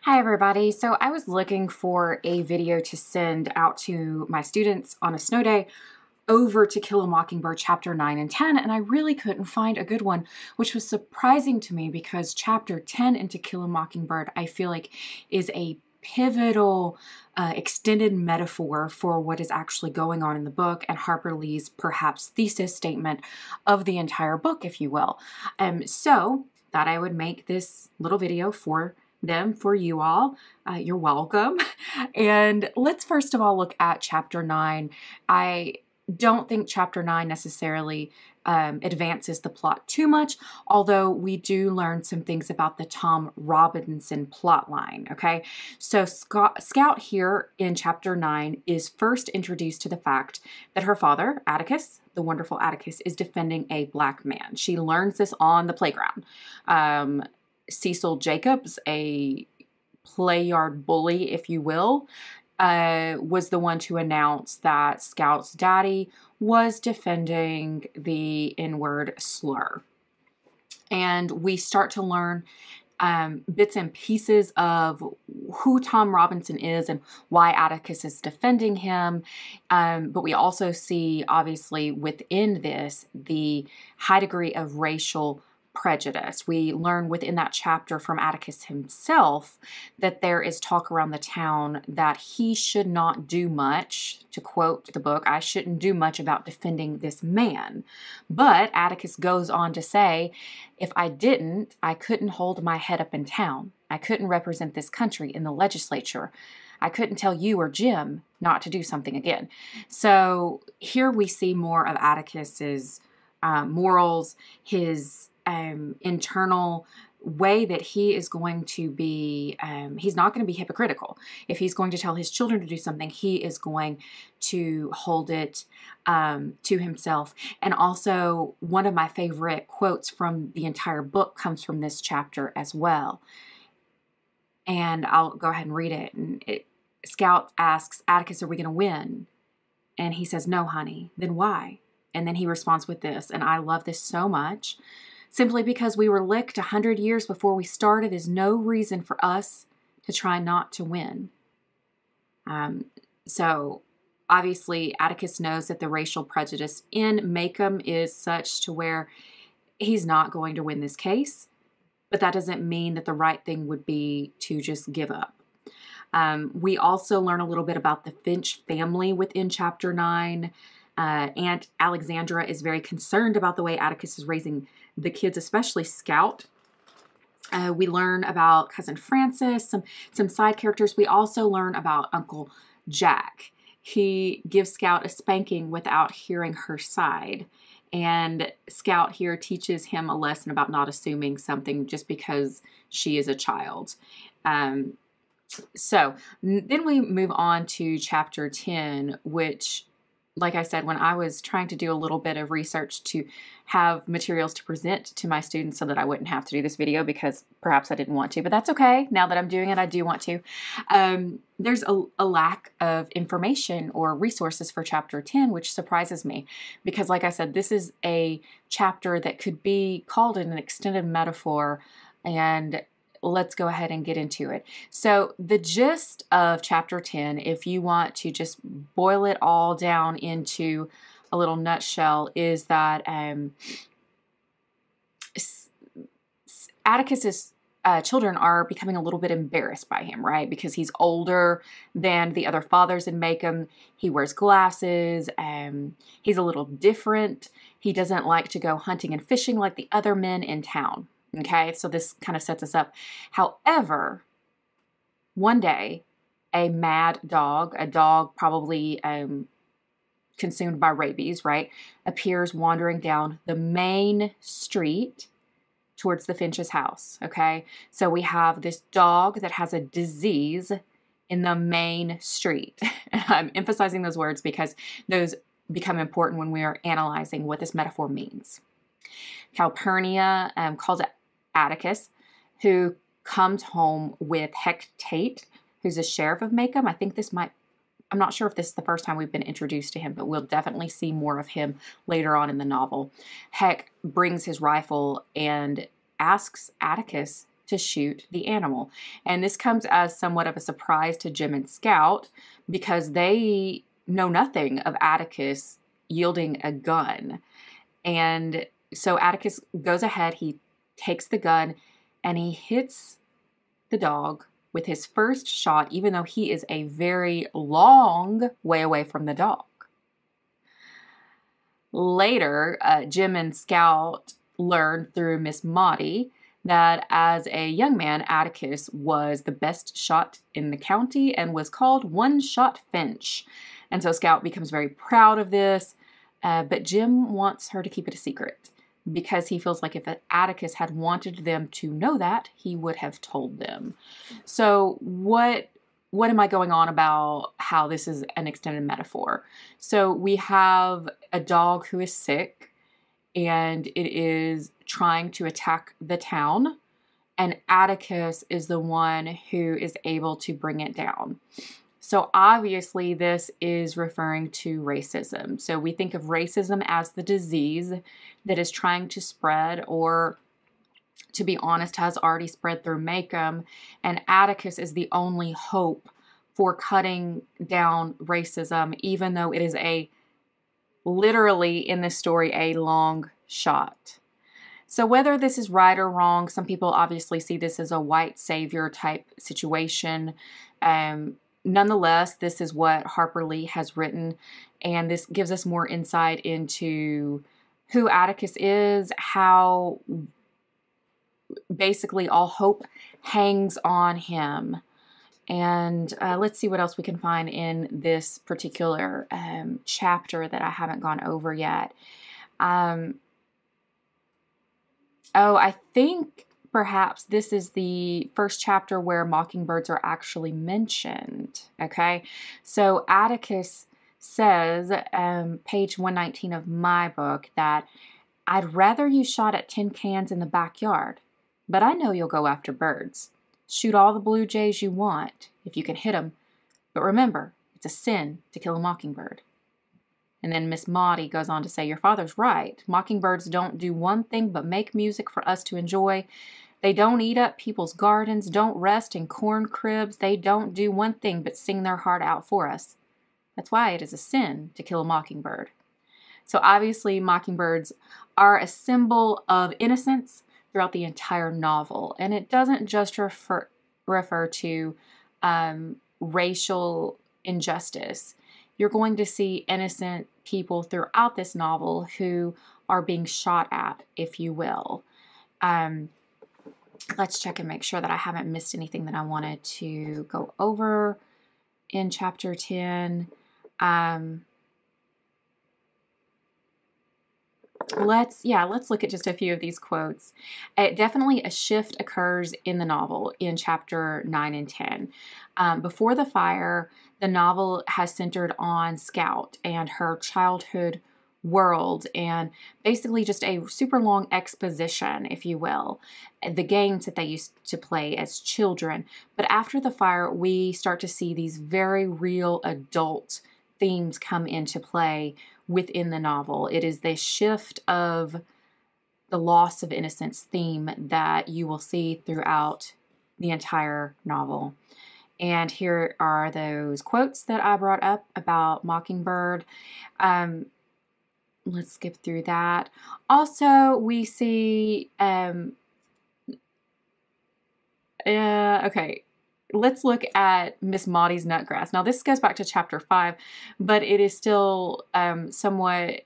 Hi everybody. So I was looking for a video to send out to my students on a snow day over To Kill a Mockingbird chapter 9 and 10, and I really couldn't find a good one, which was surprising to me because chapter 10 in To Kill a Mockingbird I feel like is a pivotal extended metaphor for what is actually going on in the book and Harper Lee's perhaps thesis statement of the entire book, if you will. So thought I would make this little video for you all. You're welcome. And let's first of all look at chapter 9. I don't think chapter 9 necessarily advances the plot too much, although we do learn some things about the Tom Robinson plot line, okay? So Scout here in chapter 9 is first introduced to the fact that her father, Atticus, the wonderful Atticus, is defending a black man. She learns this on the playground. Cecil Jacobs, a play yard bully, if you will, was the one to announce that Scout's daddy was defending the N-word slur. And we start to learn bits and pieces of who Tom Robinson is and why Atticus is defending him. But we also see, obviously, within this, the high degree of racial prejudice. We learn within that chapter from Atticus himself that there is talk around the town that he should not do much, to quote the book, I shouldn't do much about defending this man. But Atticus goes on to say, if I didn't, I couldn't hold my head up in town. I couldn't represent this country in the legislature. I couldn't tell you or Jim not to do something again. So here we see more of Atticus's morals, his internal way that he is going to be, he's not going to be hypocritical. If he's going to tell his children to do something, he is going to hold it to himself. And also, one of my favorite quotes from the entire book comes from this chapter as well. And I'll go ahead and read it. And Scout asks Atticus, are we going to win? And he says, no, honey. Then why? And then he responds with this, and I love this so much. Simply because we were licked 100 years before we started is no reason for us to try not to win. So obviously Atticus knows that the racial prejudice in Maycomb is such to where he's not going to win this case, but that doesn't mean that the right thing would be to just give up. We also learn a little bit about the Finch family within chapter 9. Aunt Alexandra is very concerned about the way Atticus is raising the kids, especially Scout. We learn about Cousin Francis, some side characters. We also learn about Uncle Jack. He gives Scout a spanking without hearing her side. And Scout here teaches him a lesson about not assuming something just because she is a child. So then we move on to chapter 10, which, like I said, when I was trying to do a little bit of research to have materials to present to my students so that I wouldn't have to do this video because perhaps I didn't want to, but that's okay. Now that I'm doing it, I do want to. There's a lack of information or resources for chapter 10, which surprises me because, like I said, this is a chapter that could be called an extended metaphor, and let's go ahead and get into it. So the gist of chapter 10, if you want to just boil it all down into a little nutshell, is that Atticus's children are becoming a little bit embarrassed by him, right? Because he's older than the other fathers in Maycomb. He wears glasses. He's a little different. He doesn't like to go hunting and fishing like the other men in town. Okay, so this kind of sets us up. However, one day, a mad dog, a dog probably consumed by rabies, right, appears wandering down the main street towards the Finch's house, okay? So we have this dog that has a disease in the main street. I'm emphasizing those words because those become important when we are analyzing what this metaphor means. Calpurnia calls it Atticus, who comes home with Heck Tate, who's a sheriff of Maycomb. I think this might, I'm not sure if this is the first time we've been introduced to him, but we'll definitely see more of him later on in the novel. Heck brings his rifle and asks Atticus to shoot the animal. And this comes as somewhat of a surprise to Jim and Scout because they know nothing of Atticus yielding a gun. And so Atticus goes ahead, he takes the gun, and he hits the dog with his first shot, even though he is a very long way away from the dog. Later, Jim and Scout learned through Miss Maudie that as a young man, Atticus was the best shot in the county and was called One-Shot Finch. And so Scout becomes very proud of this, but Jim wants her to keep it a secret because he feels like if Atticus had wanted them to know that, he would have told them. So what am I going on about how this is an extended metaphor? So we have a dog who is sick and it is trying to attack the town, and Atticus is the one who is able to bring it down. So obviously this is referring to racism. So we think of racism as the disease that is trying to spread, or to be honest, has already spread through Macomb, and Atticus is the only hope for cutting down racism, even though it is literally in this story, a long shot. So whether this is right or wrong, some people obviously see this as a white savior type situation. Nonetheless, this is what Harper Lee has written, and this gives us more insight into who Atticus is, how basically all hope hangs on him. And let's see what else we can find in this particular chapter that I haven't gone over yet. I think perhaps this is the first chapter where mockingbirds are actually mentioned. Okay, so Atticus says, page 119 of my book, that I'd rather you shot at tin cans in the backyard, but I know you'll go after birds. Shoot all the blue jays you want, if you can hit them. But remember, it's a sin to kill a mockingbird. And then Miss Maudie goes on to say, your father's right. Mockingbirds don't do one thing but make music for us to enjoy. They don't eat up people's gardens, don't rest in corn cribs. They don't do one thing but sing their heart out for us. That's why it is a sin to kill a mockingbird. So obviously, mockingbirds are a symbol of innocence throughout the entire novel. And it doesn't just refer to racial injustice. You're going to see innocent people throughout this novel who are being shot at, if you will. Let's check and make sure that I haven't missed anything that I wanted to go over in chapter 10. Let's look at just a few of these quotes. Definitely a shift occurs in the novel in chapter 9 and 10. Before the fire, the novel has centered on Scout and her childhood world, and basically just a super long exposition, if you will, the games that they used to play as children. But after the fire, we start to see these very real adult themes come into play within the novel. It is the shift of the loss of innocence theme that you will see throughout the entire novel. And here are those quotes that I brought up about Mockingbird. Let's skip through that. Also, we see, okay, let's look at Miss Maudie's nutgrass. Now, this goes back to chapter 5, but it is still somewhat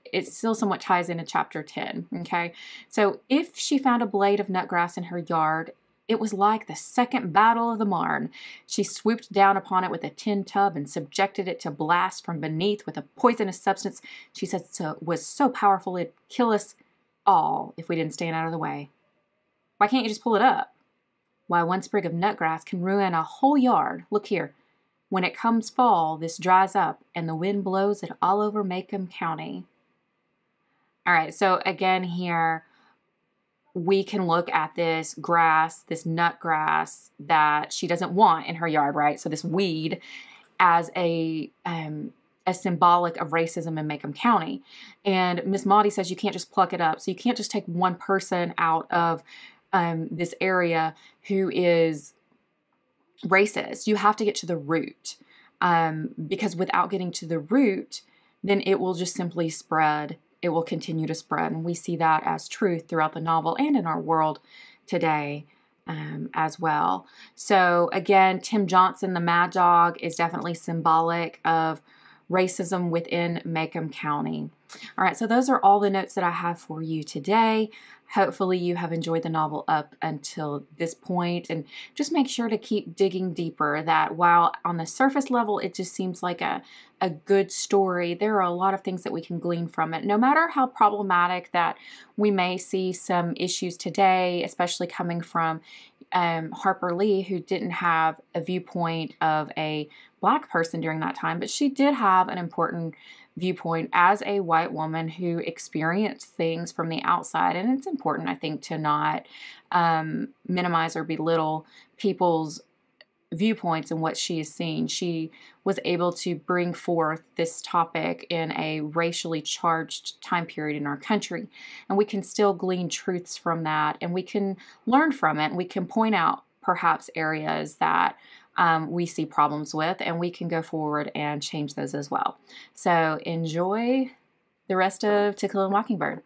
ties into chapter 10, okay? So, if she found a blade of nutgrass in her yard, it was like the Second Battle of the Marne. She swooped down upon it with a tin tub and subjected it to blast from beneath with a poisonous substance she said was so powerful it'd kill us all if we didn't stand out of the way. Why can't you just pull it up? Why, one sprig of nutgrass can ruin a whole yard. Look here. When it comes fall, this dries up, and the wind blows it all over Macomb County. All right, so again here, we can look at this grass, this nutgrass that she doesn't want in her yard, right? So this weed as a symbolic of racism in Macomb County. And Miss Maudie says you can't just pluck it up. So you can't just take one person out of this area who is racist. You have to get to the root, because without getting to the root, then it will just simply spread. It will continue to spread. And we see that as truth throughout the novel and in our world today as well. So again, Tim Johnson, the Mad Dog, is definitely symbolic of racism within Macomb County. All right, so those are all the notes that I have for you today. Hopefully you have enjoyed the novel up until this point, and just make sure to keep digging deeper. That while on the surface level it just seems like a good story, there are a lot of things that we can glean from it. No matter how problematic that we may see some issues today, especially coming from Harper Lee, who didn't have a viewpoint of a Black person during that time, but she did have an important viewpoint as a white woman who experienced things from the outside. And it's important, I think, to not minimize or belittle people's viewpoints and what she has seen. She was able to bring forth this topic in a racially charged time period in our country, and we can still glean truths from that, and we can learn from it, and we can point out perhaps areas that we see problems with, and we can go forward and change those as well. So enjoy the rest of To Kill a Mockingbird.